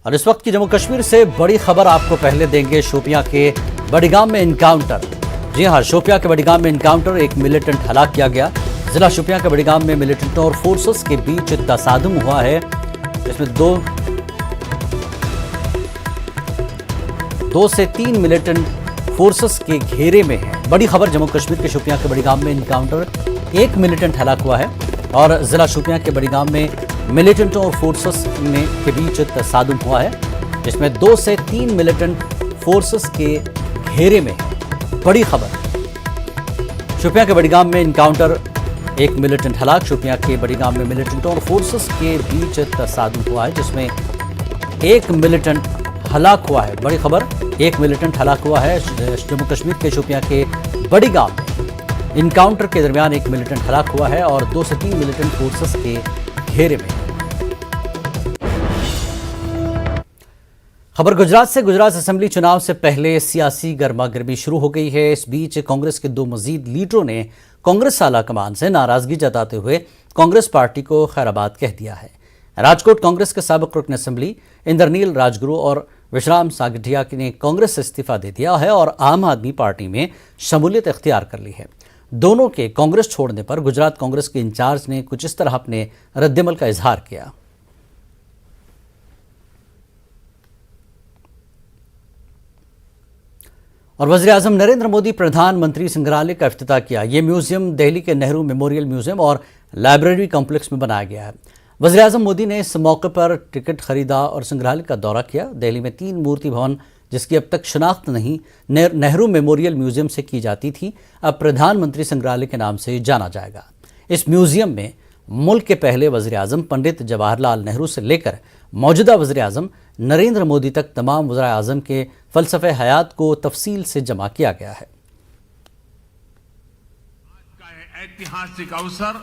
और इस वक्त की जम्मू कश्मीर से बड़ी खबर आपको पहले देंगे। शोपियां के बड़ीगाम में इनकाउंटर। जी हां, शोपियां के बड़ीगाम में इनकाउंटर, एक मिलिटेंट हलाक किया गया। जिला शोपियां के बड़ीगाम में मिलिटेंटों और फोर्सेस के बीच तसादुम हुआ है, जिसमें दो से तीन मिलिटेंट फोर्सेस के घेरे में है। बड़ी खबर, जम्मू कश्मीर के शोपियां के बड़ीगाम में इनकाउंटर, एक मिलिटेंट हलाक हुआ है और जिला शोपियां के बड़ीगाम में मिलिटेंटों और फोर्सेस के बीच तसादुम हुआ है, जिसमें 2 से 3 मिलिटेंट फोर्सेस के घेरे में है। बड़ी खबर, शोपियां के बड़ीगाम में इनकाउंटर, एक मिलिटेंट हलाक। शोपियां के बड़ीगाम में मिलिटेंटों और फोर्सेस के बीच तसादुम हुआ है, जिसमें एक मिलिटेंट हलाक हुआ है। बड़ी खबर, एक मिलिटेंट हलाक हुआ है। जम्मू कश्मीर के शोपियां के बड़ीगाम में इनकाउंटर के दरमियान एक मिलिटेंट हलाक हुआ है और 2 से 3 मिलिटेंट फोर्सेस के घेरे में। खबर गुजरात से। गुजरात असेंबली चुनाव से पहले सियासी गर्मागर्मी शुरू हो गई है। इस बीच कांग्रेस के 2 मजीद लीडरों ने कांग्रेस आला कमान से नाराजगी जताते हुए कांग्रेस पार्टी को खैराबाद कह दिया है। राजकोट कांग्रेस के साबिक रुकन असेंबली इंद्रनील राजगुरु और विश्राम सागठिया ने कांग्रेस से इस्तीफा दे दिया है और आम आदमी पार्टी में शमूलियत इख्तियार कर ली है। दोनों के कांग्रेस छोड़ने पर गुजरात कांग्रेस के इंचार्ज ने कुछ इस तरह अपने रद्देमल का इजहार किया। और वज़ीर-ए-आज़म नरेंद्र मोदी प्रधानमंत्री संग्रहालय का इफ्तिताह किया। ये म्यूजियम दिल्ली के नेहरू मेमोरियल म्यूजियम और लाइब्रेरी कॉम्प्लेक्स में बनाया गया है। वज़ीर-ए-आज़म मोदी ने इस मौके पर टिकट खरीदा और संग्रहालय का दौरा किया। दिल्ली में 3 मूर्ति भवन, जिसकी अब तक शनाख्त नहीं नेहरू मेमोरियल म्यूजियम से की जाती थी, अब प्रधानमंत्री संग्रहालय के नाम से जाना जाएगा। इस म्यूजियम में मुल्क के पहले वज़ीर-ए-आज़म पंडित जवाहरलाल नेहरू से लेकर मौजूदा वज़ीर-ए-आज़म नरेंद्र मोदी तक तमाम वज़ीर-ए-आज़म के फ़लसफ़े हयात को तफसील से जमा किया गया है। आज का ऐतिहासिक अवसर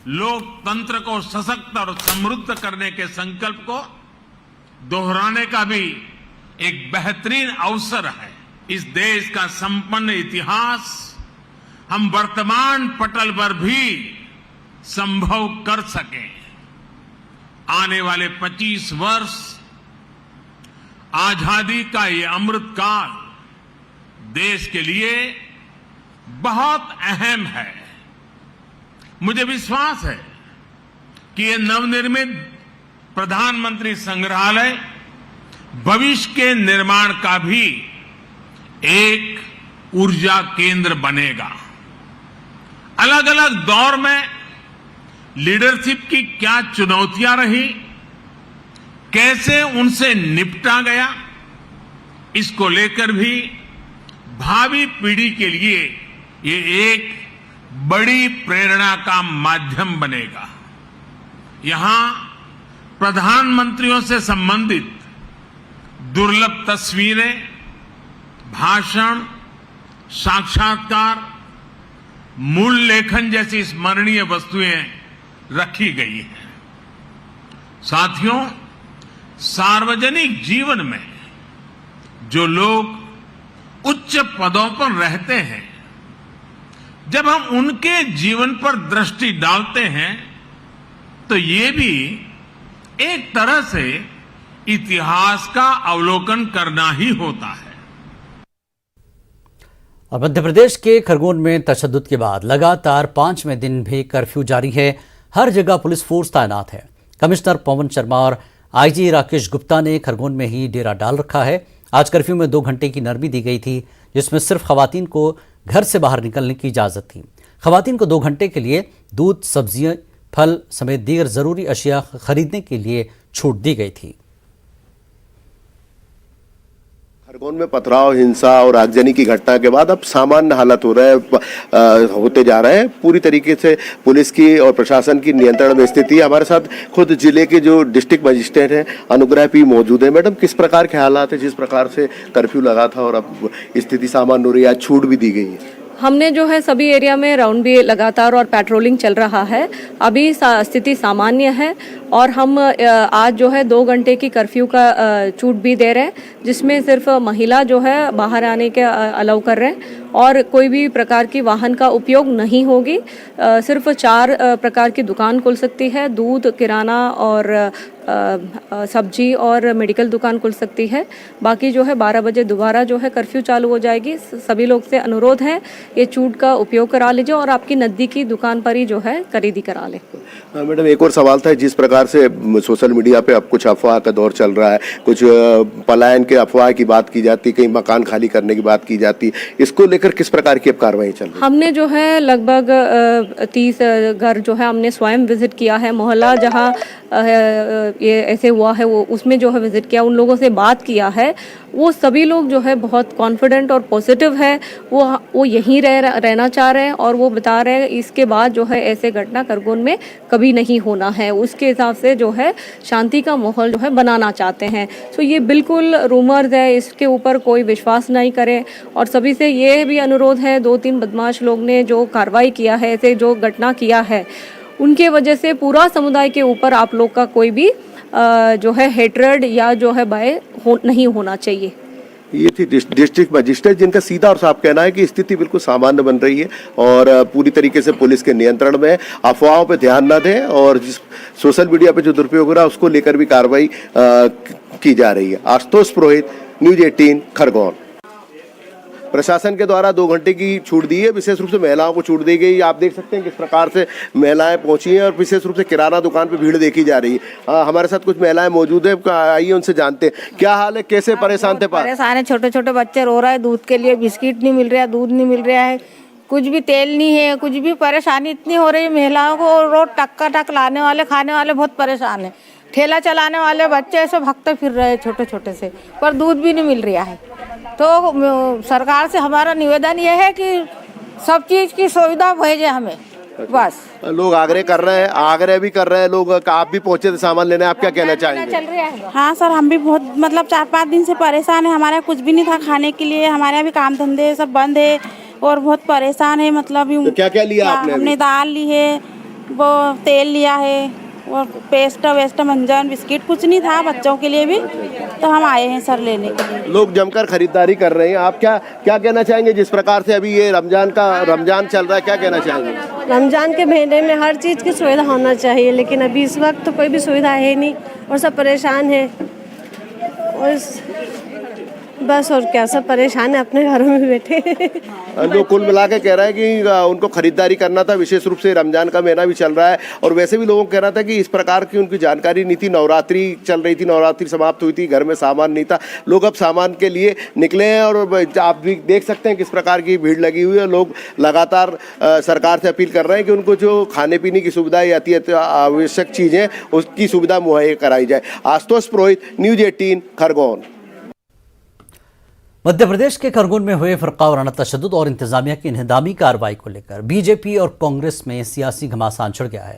लोकतंत्र को सशक्त और समृद्ध करने के संकल्प को दोहराने का भी एक बेहतरीन अवसर है। इस देश का संपन्न इतिहास हम वर्तमान पटल पर भी संभव कर सकें। आने वाले 25 वर्ष आजादी का ये अमृत काल देश के लिए बहुत अहम है। मुझे विश्वास है कि ये नवनिर्मित प्रधानमंत्री संग्रहालय भविष्य के निर्माण का भी एक ऊर्जा केंद्र बनेगा। अलग अलग दौर में लीडरशिप की क्या चुनौतियां रही, कैसे उनसे निपटा गया, इसको लेकर भी भावी पीढ़ी के लिए ये एक बड़ी प्रेरणा का माध्यम बनेगा। यहां प्रधानमंत्रियों से संबंधित दुर्लभ तस्वीरें, भाषण, साक्षात्कार, मूल लेखन जैसी स्मरणीय वस्तुएं रखी गई हैं। साथियों, सार्वजनिक जीवन में जो लोग उच्च पदों पर रहते हैं, जब हम उनके जीवन पर दृष्टि डालते हैं तो ये भी एक तरह से इतिहास का अवलोकन करना ही होता है। और मध्य प्रदेश के खरगोन में तशद्दुद के बाद लगातार 5वें दिन भी कर्फ्यू जारी है। हर जगह पुलिस फोर्स तैनात है। कमिश्नर पवन शर्मा और आईजी राकेश गुप्ता ने खरगोन में ही डेरा डाल रखा है। आज कर्फ्यू में 2 घंटे की नरमी दी गई थी, जिसमें सिर्फ खवातीन को घर से बाहर निकलने की इजाज़त थी। खवातीन को 2 घंटे के लिए दूध, सब्जियां, फल समेत दीगर ज़रूरी अशिया खरीदने के लिए छूट दी गई थी। खरगोन में पथराव, हिंसा और आगजनी की घटना के बाद अब सामान्य हालत होते जा रहे हैं। पूरी तरीके से पुलिस की और प्रशासन की नियंत्रण में स्थिति है। हमारे साथ खुद जिले के जो डिस्ट्रिक्ट मजिस्ट्रेट हैं अनुग्रह पी मौजूद है। मैडम, किस प्रकार के हालात है? जिस प्रकार से कर्फ्यू लगा था और अब स्थिति सामान्य हो रही है, आज छूट भी दी गई है। हमने जो है सभी एरिया में राउंड भी लगातार और पेट्रोलिंग चल रहा है। अभी स्थिति सामान्य है और हम आज जो है 2 घंटे की कर्फ्यू का छूट भी दे रहे हैं, जिसमें सिर्फ महिला जो है बाहर आने के अलाउ कर रहे हैं और कोई भी प्रकार की वाहन का उपयोग नहीं होगी। सिर्फ 4 प्रकार की दुकान खुल सकती है, दूध, किराना और सब्जी और मेडिकल दुकान खुल सकती है। बाकी जो है 12 बजे दोबारा जो है कर्फ्यू चालू हो जाएगी। सभी लोग से अनुरोध है ये छूट का उपयोग करा लीजिए और आपकी नज़दीकी दुकान पर ही जो है खरीदी करा लें। मैडम, एक और सवाल था, जिस प्रकार से सोशल मीडिया पे अब कुछ अफवाह का दौर चल रहा है, कुछ पलायन के अफवाह की बात की जाती, कहीं मकान खाली करने की बात की जाती, इसको लेकर किस प्रकार की अब कार्रवाई चल रही है? हमने जो है लगभग 30 घर जो है हमने स्वयं विजिट किया है। मोहल्ला जहाँ ये ऐसे हुआ है वो उसमें जो है विजिट किया, उन लोगों से बात किया है। वो सभी लोग जो है बहुत कॉन्फिडेंट और पॉजिटिव है। वो यहीं रहना चाह रहे हैं और वो बता रहे हैं इसके बाद जो है ऐसे घटना खरगोन में कभी नहीं होना है। उसके हिसाब से जो है शांति का माहौल जो है बनाना चाहते हैं। तो ये बिल्कुल रूमर्स है, इसके ऊपर कोई विश्वास नहीं करें। और सभी से ये भी अनुरोध है, 2-3 बदमाश लोग ने जो कार्रवाई किया है, ऐसे जो घटना किया है, उनके वजह से पूरा समुदाय के ऊपर आप लोग का कोई भी जो है हेट्रेड या जो है भय नहीं होना चाहिए। ये थी डिस्ट्रिक्ट मजिस्ट्रेट, जिनका सीधा और साफ कहना है कि स्थिति बिल्कुल सामान्य बन रही है और पूरी तरीके से पुलिस के नियंत्रण में है। अफवाहों पे ध्यान न दें और जिस सोशल मीडिया पे जो दुरुपयोग हो रहा है उसको लेकर भी कार्रवाई की जा रही है। आशुतोष पुरोहित, न्यूज़ 18 खरगोन। प्रशासन के द्वारा 2 घंटे की छूट दी है, विशेष रूप से महिलाओं को छूट दी गई। आप देख सकते हैं किस प्रकार से महिलाएं पहुंची हैं और विशेष रूप से किराना दुकान पे भीड़ देखी जा रही है। हमारे साथ कुछ महिलाएं मौजूद है, आइए उनसे जानते हैं क्या हाल है, कैसे परेशान थे? परेशान है, छोटे छोटे बच्चे रो रहे हैं, दूध के लिए बिस्किट नहीं मिल रहा है, दूध नहीं मिल रहा है, कुछ भी तेल नहीं है, कुछ भी परेशानी इतनी हो रही है महिलाओं को। रोज टक्का टक लाने वाले खाने वाले बहुत परेशान है। ठेला चलाने वाले बच्चे ऐसे भागते फिर रहे हैं छोटे छोटे से, पर दूध भी नहीं मिल रहा है। तो सरकार से हमारा निवेदन ये है कि सब चीज़ की सुविधा भेजे हमें, बस। लोग आग्रह कर रहे हैं, आग्रह भी कर रहे हैं लोग। आप भी पहुंचे थे सामान लेने, आप क्या कहना चाहेंगे? चल रहा है। हाँ सर, हम भी बहुत 4-5 दिन से परेशान है। हमारे कुछ भी नहीं था खाने के लिए, हमारे यहाँ भी काम धंधे सब बंद है और बहुत परेशान है। तो क्या क्या लिया आपने? हमने दाल ली है, वो तेल लिया है और पेस्ट वेस्ट मंजन बिस्किट कुछ नहीं था बच्चों के लिए भी, तो हम आए हैं सर लेने के लिए। लोग जमकर खरीदारी कर रहे हैं। आप क्या कहना चाहेंगे जिस प्रकार से अभी ये रमजान चल रहा है, क्या कहना चाहेंगे? रमजान के महीने में हर चीज़ की सुविधा होना चाहिए, लेकिन अभी इस वक्त तो कोई भी सुविधा है नहीं और सब परेशान है। और बस और क्या, सब परेशान है, अपने घरों में बैठे। लोग कुल मिला के कह रहे हैं कि उनको खरीदारी करना था, विशेष रूप से रमजान का महीना भी चल रहा है और वैसे भी लोगों को कहना था कि इस प्रकार की उनकी जानकारी नहीं थी। नवरात्रि चल रही थी, नवरात्रि समाप्त हुई थी, घर में सामान नहीं था, लोग अब सामान के लिए निकले हैं और आप भी देख सकते हैं किस प्रकार की भीड़ लगी हुई है। लोग लगातार सरकार से अपील कर रहे हैं कि उनको जो खाने पीने की सुविधा या अति आवश्यक चीज़ें उसकी सुविधा मुहैया कराई जाए। आशुतोष पुरोहित, न्यूज़ 18 खरगोन। मध्य प्रदेश के खरगोन में हुए फरकावाराना तशद्दुद और इंतजामिया की इन्हदामी कार्रवाई को लेकर बीजेपी और कांग्रेस में सियासी घमासान छिड़ गया है।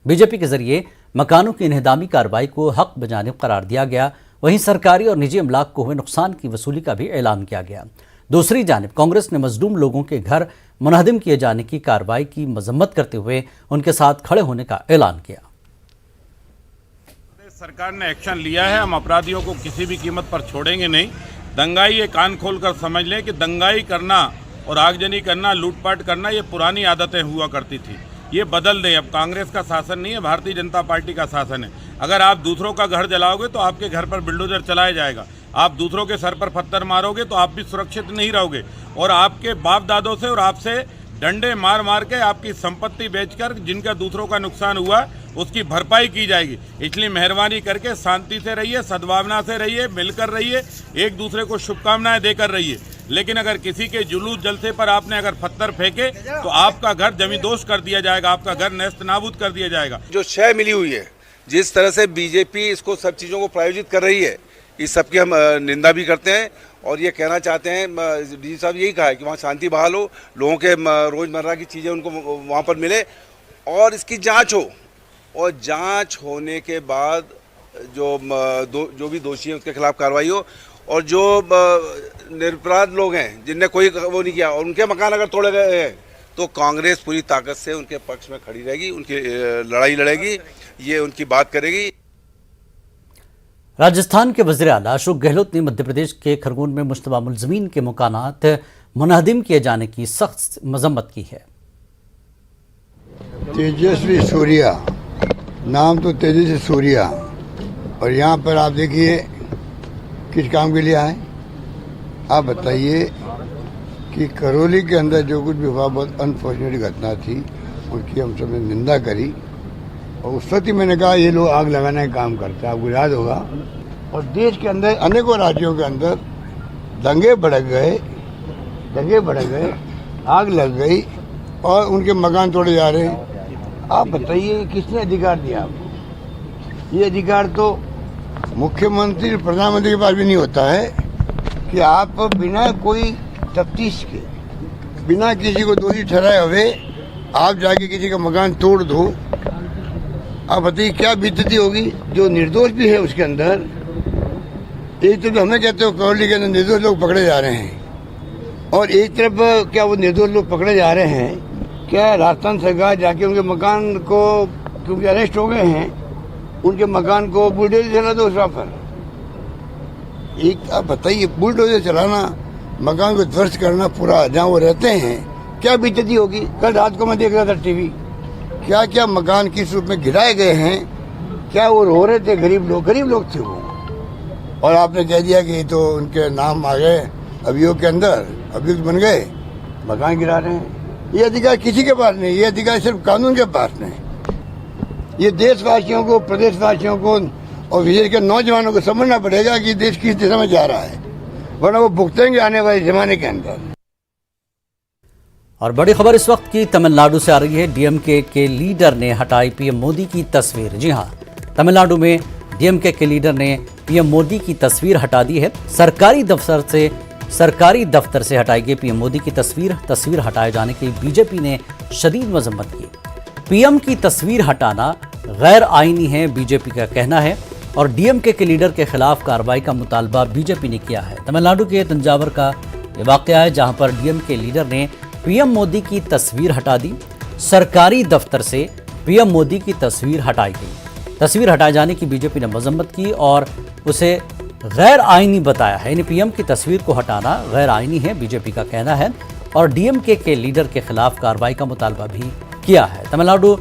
बीजेपी के जरिए मकानों की इन्हदामी कार्रवाई को हक बजानिब करार दिया गया, वहीं सरकारी और निजी अमलाक को हुए नुकसान की वसूली का भी ऐलान किया गया। दूसरी जानिब कांग्रेस ने मजलूम लोगों के घर मुनहदिम किए जाने की कार्रवाई की मजम्मत करते हुए उनके साथ खड़े होने का ऐलान किया। सरकार ने एक्शन लिया है, हम अपराधियों को किसी भी कीमत पर छोड़ेंगे नहीं। दंगाई ये कान खोलकर समझ लें कि दंगाई करना और आगजनी करना, लूटपाट करना ये पुरानी आदतें हुआ करती थी, ये बदल दें। अब कांग्रेस का शासन नहीं है, भारतीय जनता पार्टी का शासन है। अगर आप दूसरों का घर जलाओगे तो आपके घर पर बुलडोजर चलाया जाएगा, आप दूसरों के सर पर पत्थर मारोगे तो आप भी सुरक्षित नहीं रहोगे और आपके बाप दादों से और आपसे डंडे मार मार के आपकी संपत्ति बेचकर जिनका दूसरों का नुकसान हुआ उसकी भरपाई की जाएगी। इसलिए मेहरबानी करके शांति से रहिए, सद्भावना से रहिए, मिलकर रहिए, एक दूसरे को शुभकामनाएं देकर रहिए। लेकिन अगर किसी के जुलूस जलसे पर आपने अगर पत्थर फेंके तो आपका घर जमींदोज कर दिया जाएगा, आपका घर नेस्त नाबूद कर दिया जाएगा। जो शय मिली हुई है, जिस तरह से बीजेपी इसको सब चीज़ों को प्रायोजित कर रही है, इस सब की हम निंदा भी करते हैं और ये कहना चाहते हैं, डी साहब यही कहा है कि वहाँ शांति बहाल हो, लोगों के रोज़मर्रा की चीज़ें उनको वहाँ पर मिले और इसकी जांच हो और जांच होने के बाद जो भी दोषी हैं उसके खिलाफ कार्रवाई हो और जो निरपराध लोग हैं जिनने कोई वो नहीं किया और उनके मकान अगर तोड़े गए हैं तो कांग्रेस पूरी ताकत से उनके पक्ष में खड़ी रहेगी, उनकी लड़ाई लड़ेगी, ये उनकी बात करेगी। राजस्थान के वज़ीर आला अशोक गहलोत ने मध्य प्रदेश के खरगोन में मुश्तबा मुलज़मीन के मकानात मुनहदिम किए जाने की सख्त मजम्मत की है। तेजस्वी सूर्या, नाम तो तेजस्वी सूर्या, और यहाँ पर आप देखिए किस काम के लिए आए। आप बताइए कि करौली के अंदर जो कुछ भी हुआ बहुत अनफॉर्चुनेट घटना थी, उनकी हम सब ने निंदा करी और उस वक्त ही मैंने कहा ये लोग आग लगाने का काम करते हैं, आपको याद होगा। और देश के अंदर अनेकों राज्यों के अंदर दंगे भड़क गए, आग लग गई और उनके मकान तोड़े जा रहे हैं। आप बताइए किसने अधिकार दिया आपको? ये अधिकार तो मुख्यमंत्री प्रधानमंत्री के पास भी नहीं होता है कि आप बिना कोई तफ्तीश के, बिना किसी को दोषी ठहराए हुए आप जाके किसी का मकान तोड़ दो। आप बताइए क्या बीतती होगी जो निर्दोष भी है उसके अंदर। एक तरफ हमें कहते हो करौली के अंदर निर्दोष लोग पकड़े जा रहे हैं, और एक तरफ क्या वो निर्दोष लोग पकड़े जा रहे हैं, क्या राजस्थान सरकार जाके उनके मकान को, क्योंकि अरेस्ट हो गए हैं, उनके मकान को बुलडोजर चला दो उसका पर। एक आप बताइए बुलडोजर चलाना, मकान को ध्वस्त करना पूरा जहाँ वो रहते हैं, क्या बीतती होगी। कल रात को मैं देख रहा था टीवी, क्या क्या मकान किस रूप में गिराए गए हैं, क्या वो रो रहे थे, गरीब लोग थे वो। और आपने कह दिया कि तो उनके नाम आ गए अभियोग के अंदर, अभियुक्त बन गए, मकान गिरा रहे हैं। ये अधिकार किसी के पास नहीं, ये अधिकार सिर्फ कानून के पास नहीं। ये देशवासियों को, प्रदेशवासियों को और विशेष कर नौजवानों को समझना पड़ेगा कि देश किस दिशा में जा रहा है, वरना वो भुगतेंगे आने वाले जमाने के अंदर। और बड़ी खबर इस वक्त की तमिलनाडु से आ रही है। डीएमके के लीडर ने हटाई पीएम मोदी की तस्वीर। जी हां, तमिलनाडु में डीएमके के लीडर ने पीएम मोदी की तस्वीर हटा दी है। सरकारी दफ्तर से हटाई गई पीएम मोदी की तस्वीर हटाए जाने की बीजेपी ने शदीद मजम्मत की। पीएम की तस्वीर हटाना गैर आईनी है, बीजेपी का कहना है, और डीएमके के लीडर के खिलाफ कार्रवाई का मुतालबा बीजेपी ने किया है। तमिलनाडु के तंजावर का ये वाकया है जहां पर डीएमके लीडर ने पीएम मोदी की तस्वीर हटा दी। सरकारी दफ्तर से पीएम मोदी की तस्वीर हटाई गई। तस्वीर हटाए जाने की बीजेपी ने मजम्मत की और उसे गैर आईनी बताया है। यानी पीएम की तस्वीर को हटाना गैर आईनी है, बीजेपी का कहना है, और डीएमके के लीडर के खिलाफ कार्रवाई का मुतालबा भी किया है। तमिलनाडु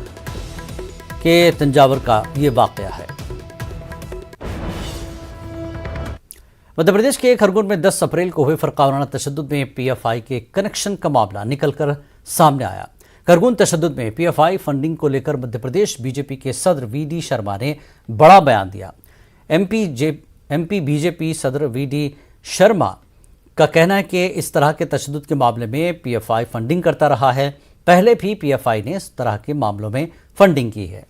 के तंजावर का ये वाकया है। मध्य प्रदेश के खरगोन में 10 अप्रैल को हुए फरकावाना तशद्दुद में पीएफआई के कनेक्शन का मामला निकलकर सामने आया। खरगोन तशद्दुद में पीएफआई फंडिंग को लेकर मध्य प्रदेश बीजेपी के सदर वीडी शर्मा ने बड़ा बयान दिया। एमपी बीजेपी सदर वीडी शर्मा का कहना है कि इस तरह के तशद्दुद के मामले में पीएफआई फंडिंग करता रहा है। पहले भी पीएफआई ने इस तरह के मामलों में फंडिंग की है।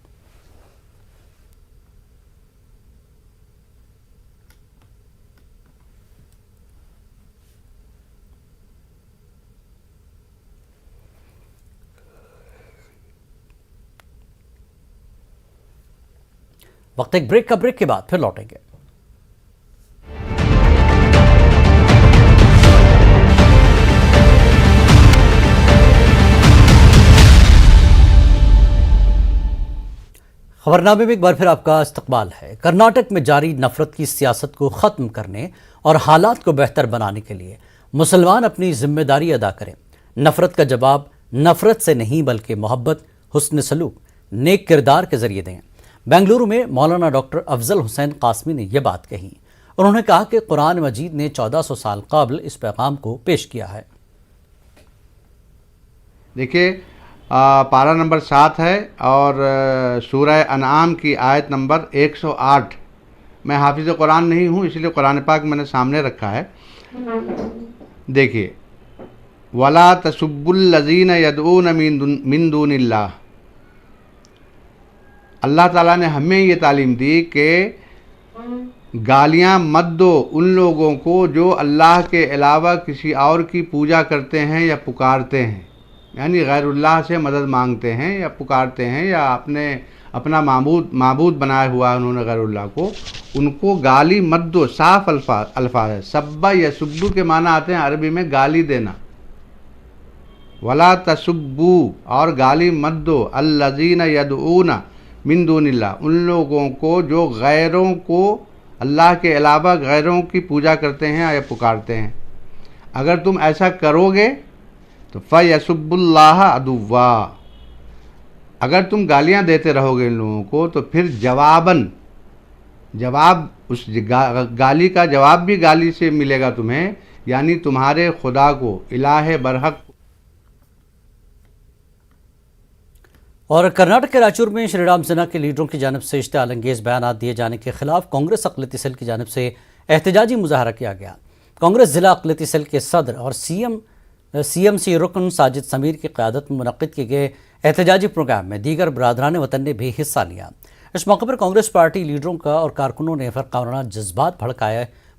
वक्त एक ब्रेक के बाद फिर लौटेंगे। खबरनामे में एक बार फिर आपका इस्तकबाल है। कर्नाटक में जारी नफरत की सियासत को खत्म करने और हालात को बेहतर बनाने के लिए मुसलमान अपनी जिम्मेदारी अदा करें। नफरत का जवाब नफरत से नहीं बल्कि मोहब्बत, हुस्न सलूक, नेक किरदार के जरिए दें। बेंगलुरु में मौलाना डॉक्टर अफजल हुसैन कासमी ने यह बात कही। उन्होंने कहा कि कुरान मजीद ने 1400 साल कबल इस पैगाम को पेश किया है। देखिए, पारा नंबर 7 है और सूरह अनआम की आयत नंबर 108। मैं हाफिज़ कुरान नहीं हूँ, इसलिए कुरान पाक मैंने सामने रखा है। देखिए, वला तसुब्बुल्लज़ीन यदऊन मिन दूनिल्लाह। अल्लाह ताला ने हमें ये तालीम दी कि गालियाँ मत दो उन लोगों को जो अल्लाह के अलावा किसी और की पूजा करते हैं या पुकारते हैं, यानी गैरुल्लाह से मदद मांगते हैं या पुकारते हैं या अपना माबूद बनाया हुआ है उन्होंने गैरुल्लाह को, उनको गाली मत दो। साफ अल्फाज है। सब्बा या सुब्बू के माना आते हैं अरबी में गाली देना। वला तसुब्बू, और गाली मत दो, अल्लज़ीना यदऊना मिन दूनिल्लाह, उन लोगों को जो गैरों को, अल्लाह के अलावा गैरों की पूजा करते हैं या पुकारते हैं। अगर तुम ऐसा करोगे तो फ़यसुब्बुल्लाह अदुव्वा, अगर तुम गालियां देते रहोगे इन लोगों को तो फिर जवाब उस गाली का जवाब भी गाली से मिलेगा तुम्हें, यानी तुम्हारे खुदा को, इलाहे बरहक। और कर्नाटक के रायचूर में श्रीराम सेना के लीडरों की जानिब से इश्तियाल अंगेज बयान दिए जाने के खिलाफ कांग्रेस अक़लियती सेल की जानिब से एहतजाजी मुजाहरा किया गया। कांग्रेस जिला अक़लियती सेल के सदर और CMC रुकन साजिद समीर की क़यादत में मुनक़्क़िद किए गए एहतजाजी प्रोग्राम में दीगर बरादरान वतन ने भी हिस्सा लिया। इस मौके पर कांग्रेस पार्टी लीडरों का और कारकुनों ने फ़र्क़ावाराना जज्बात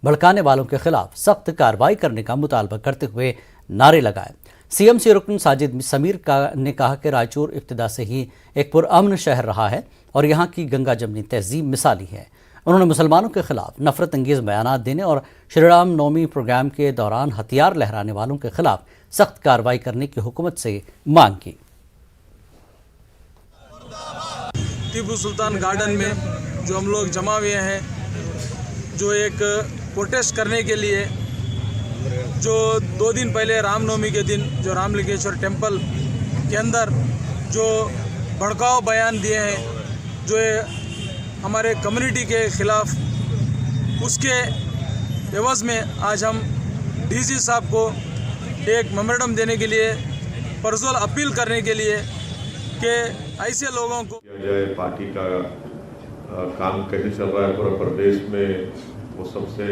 भड़काने वालों के खिलाफ सख्त कार्रवाई करने का मुतालबा करते हुए नारे लगाए। CMC रुकन साजिद समीर ने कहा कि रायचूर इब्तिदा से ही एक पुरअमन शहर रहा है और यहाँ की गंगा जमनी तहजीब मिसाली है। उन्होंने मुसलमानों के खिलाफ नफरत अंगेज़ बयानात देने और श्रीराम नवमी प्रोग्राम के दौरान हथियार लहराने वालों के खिलाफ सख्त कार्रवाई करने की हुकूमत से मांग की। टीपू सुल्तान गार्डन में जो हम लोग जमा हुए हैं, जो एक प्रोटेस्ट करने के लिए, जो 2 दिन पहले रामनवमी के दिन जो रामलिंगेश्वर टेम्पल के अंदर जो भड़काऊ बयान दिए हैं, जो हमारे कम्युनिटी के खिलाफ, उसके एवज़ में आज हम DC साहब को एक मेमोरेंडम देने के लिए, पर्सनल अपील करने के लिए कि ऐसे लोगों को जाए पार्टी का काम कैसे चल रहा है पूरा प्रदेश में, वो सबसे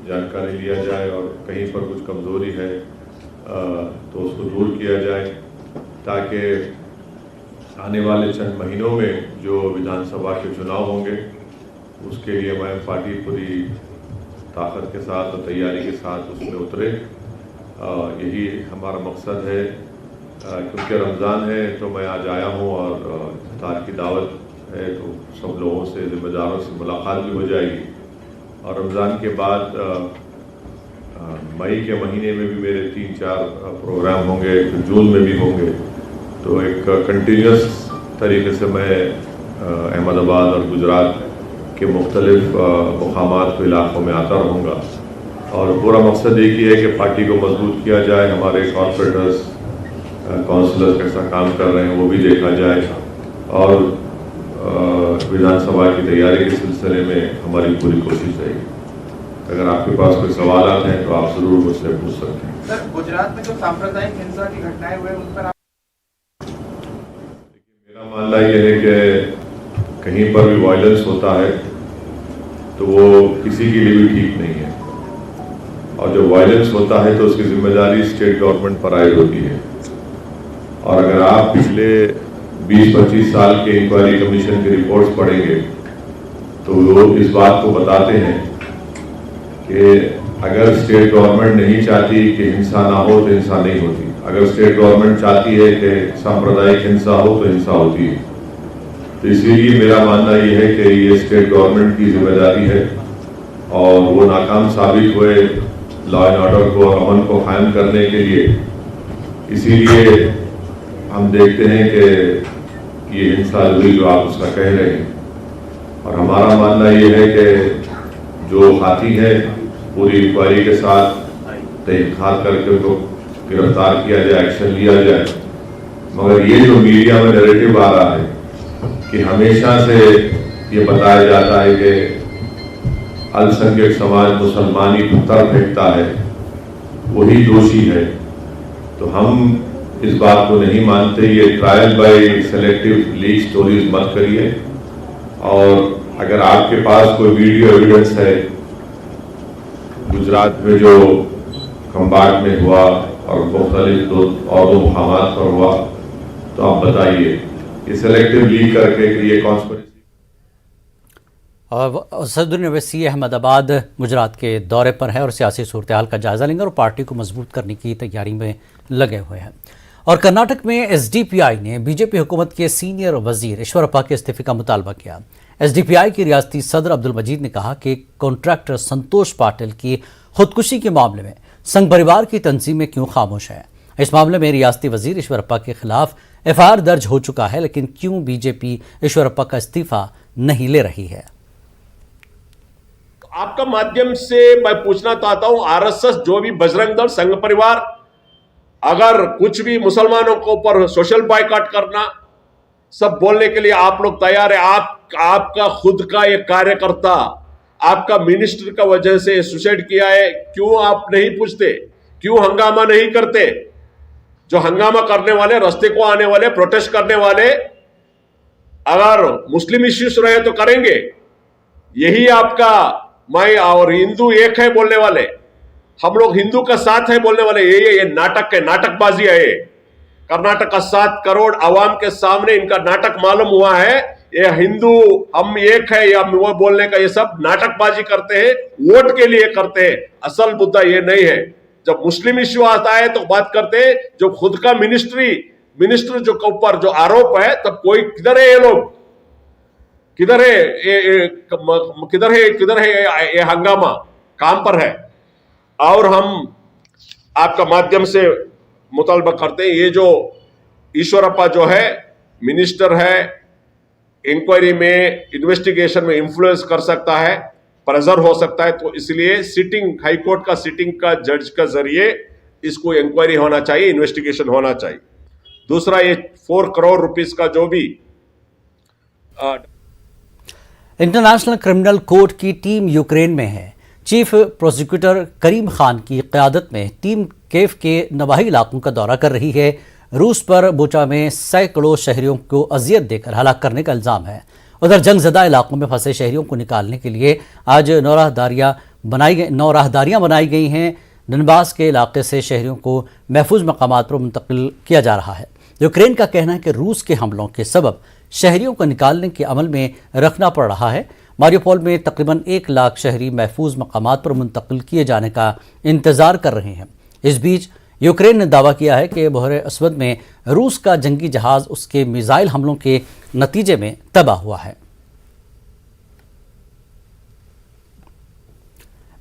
जानकारी लिया जाए और कहीं पर कुछ कमज़ोरी है तो उसको दूर किया जाए, ताकि आने वाले चंद महीनों में जो विधानसभा के चुनाव होंगे उसके लिए हमारी पार्टी पूरी ताकत के साथ और तैयारी के साथ उसमें उतरे। यही हमारा मकसद है। क्योंकि रमज़ान है तो मैं आज आया हूँ और इफ्तार की दावत है, तो सब लोगों से, ज़िम्मेदारों से मुलाकात भी हो जाएगी। और रमज़ान के बाद मई के महीने में भी मेरे 3-4 प्रोग्राम होंगे, फिर जून में भी होंगे। तो एक कंटिन्यूस तरीके से मैं अहमदाबाद और गुजरात के मुख्तलिफ मुकामात को इलाक़ों में आता रहूँगा और पूरा मकसद एक ही है कि पार्टी को मजबूत किया जाए। हमारे कॉर्पोरेटर्स, काउंसलर्स कैसा काम कर रहे हैं वो भी देखा जाए और विधानसभा की तैयारी के सिलसिले में हमारी पूरी कोशिश रहेगी। अगर आपके पास कोई सवाल हैं तो आप ज़रूर मुझसे पूछ सकते हैं। सर, गुजरात में जो सांप्रदायिक हिंसा की घटनाएं हुए उन पर मेरा मानना यह है कि कहीं पर भी वायलेंस होता है तो वो किसी के लिए भी ठीक नहीं है, और जब वायलेंस होता है तो उसकी जिम्मेदारी स्टेट गवर्नमेंट पर आयद होती है। और अगर आप पिछले 20-25 साल के इंक्वायरी कमीशन की रिपोर्ट्स पढ़ेंगे तो वो इस बात को बताते हैं कि अगर स्टेट गवर्नमेंट नहीं चाहती कि हिंसा ना हो तो हिंसा नहीं होती। अगर स्टेट गवर्नमेंट चाहती है कि सांप्रदायिक हिंसा हो तो हिंसा होती है। तो इसलिए मेरा मानना ये है कि ये स्टेट गवर्नमेंट की जिम्मेदारी है और वो नाकाम साबित हुए लॉ एंड ऑर्डर को, अमन को कायम करने के लिए। इसीलिए हम देखते हैं कि ये हिंसा जो आप उसका कह रहे हैं, और हमारा मानना ये है कि जो हाथी है पूरी इंक्वायरी के साथ तहकीकात करके उनको गिरफ्तार किया जाए, एक्शन लिया जाए। मगर ये जो मीडिया में नैरेटिव आ रहा है कि हमेशा से ये बताया जाता है कि अल्पसंख्यक समाज मुसलमानी पत्थर फेंकता है, वही दोषी है, तो हम इस बात को नहीं मानते। ये trial by selective leak stories मत करिए। और अगर आपके पास कोई वीडियो एविडेंस है गुजरात में जो खंबाट में हुआ और मुख्तलिफ और 2 मुकामात पर हुआ, तो आप बताइए। ये सेलेक्टिव लीक करके ये कॉन्स्पिरेसी। और सदरुद्दीन ओवैसी अहमदाबाद गुजरात के दौरे पर है और सियासी सूरत हाल का जायजा लेंगे और पार्टी को मजबूत करने की तैयारी में लगे हुए हैं। और कर्नाटक में SDPI ने बीजेपी हुकूमत के सीनियर वजीर ईश्वरप्पा के इस्तीफे का मुतालबा किया। SDPI के रियासती सदर अब्दुल मजीद ने कहा कि कॉन्ट्रैक्टर संतोष पाटिल की खुदकुशी के मामले में संघ परिवार की तंजीमें क्यों खामोश है। इस मामले में रियासती वजीर ईश्वरप्पा के खिलाफ FIR दर्ज हो चुका है, लेकिन क्यों बीजेपी ईश्वरप्पा का इस्तीफा नहीं ले रही है। आपका माध्यम से मैं पूछना चाहता हूं, आरएसएस जो भी बजरंग दल संघ परिवार अगर कुछ भी मुसलमानों को ऊपर सोशल बॉयकॉट करना सब बोलने के लिए आप लोग तैयार है। आपका खुद का एक कार्यकर्ता आपका मिनिस्टर का वजह से सुसाइड किया है, क्यों आप नहीं पूछते, क्यों हंगामा नहीं करते? जो हंगामा करने वाले, रास्ते को आने वाले, प्रोटेस्ट करने वाले अगर मुस्लिम इश्यूज रहे तो करेंगे। यही आपका मैं और हिंदू एक है बोलने वाले, हम लोग हिंदू का साथ है बोलने वाले, ये नाटक है, नाटकबाजी है। ये कर्नाटक का 7 करोड़ आवाम के सामने इनका नाटक मालूम हुआ है। ये हिंदू हम एक है या वो बोलने का ये सब नाटकबाजी करते हैं, वोट के लिए करते हैं। असल मुद्दा ये नहीं है। जब मुस्लिम इश्यू आता है तो बात करते हैं, जो खुद का मिनिस्टर जो ऊपर जो आरोप है, तब कोई किधर है? ये लोग किधर है? किधर है ये हंगामा? काम पर है। और हम आपका माध्यम से मुतालबा करते हैं, ये जो ईश्वरप्पा जो है मिनिस्टर है, इंक्वायरी में इन्वेस्टिगेशन में इन्फ्लुएंस कर सकता है, प्रेशर हो सकता है, तो इसलिए सिटिंग हाईकोर्ट का सिटिंग का जज का जरिए इसको इंक्वायरी होना चाहिए, इन्वेस्टिगेशन होना चाहिए। दूसरा, ये 4 करोड़ रुपीस का जो भी इंटरनेशनल क्रिमिनल कोर्ट की टीम यूक्रेन में है। चीफ प्रोसिक्यूटर करीम खान की क़यादत में टीम केव के नवाही इलाकों का दौरा कर रही है। रूस पर बुचा में सैकड़ों शहरियों को अजियत देकर हलाक करने का इल्ज़ाम है। उधर जंगज़दा इलाकों में फंसे शहरियों को निकालने के लिए आज 9 राहदारियाँ बनाई गई हैं। डनबास के इलाके से शहरियों को महफूज मकामात पर मुंतकिल किया जा रहा है। यूक्रेन का कहना है कि रूस के हमलों के सबब शहरियों को निकालने के अमल में रखना पड़ रहा है। मारियोपोल में तकरीबन 1 लाख शहरी महफूज मकामात पर मुंतकिल किए जाने का इंतज़ार कर रहे हैं। इस बीच यूक्रेन ने दावा किया है कि बहर अस्वद में रूस का जंगी जहाज़ उसके मिसाइल हमलों के नतीजे में तबाह हुआ है।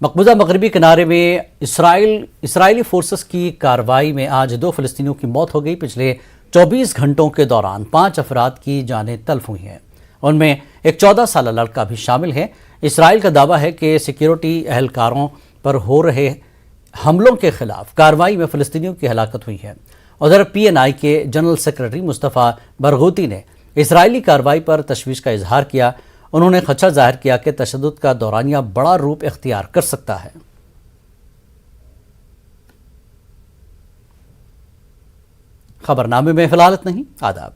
मकबूजा मगरबी किनारे में इसराइली फोर्सेस की कार्रवाई में आज 2 फ़लस्तीनियों की मौत हो गई। पिछले 24 घंटों के दौरान 5 अफराद की जानें तल्फ हुई हैं। उनमें एक 14 साल लड़का भी शामिल है। इसराइल का दावा है कि सिक्योरिटी एहलकारों पर हो रहे हमलों के खिलाफ कार्रवाई में फ़लस्तीनियों की हलाकत हुई है। उधर PNI के जनरल सेक्रेटरी मुस्तफ़ा बरगूती ने इसराइली कार्रवाई पर तशवीश का इजहार किया। उन्होंने खदशा जाहिर किया कि तशद्दुद का दौरानिया बड़ा रूप इख्तियार कर सकता है। खबरनामे में फिलहाल इतना ही। आदाब।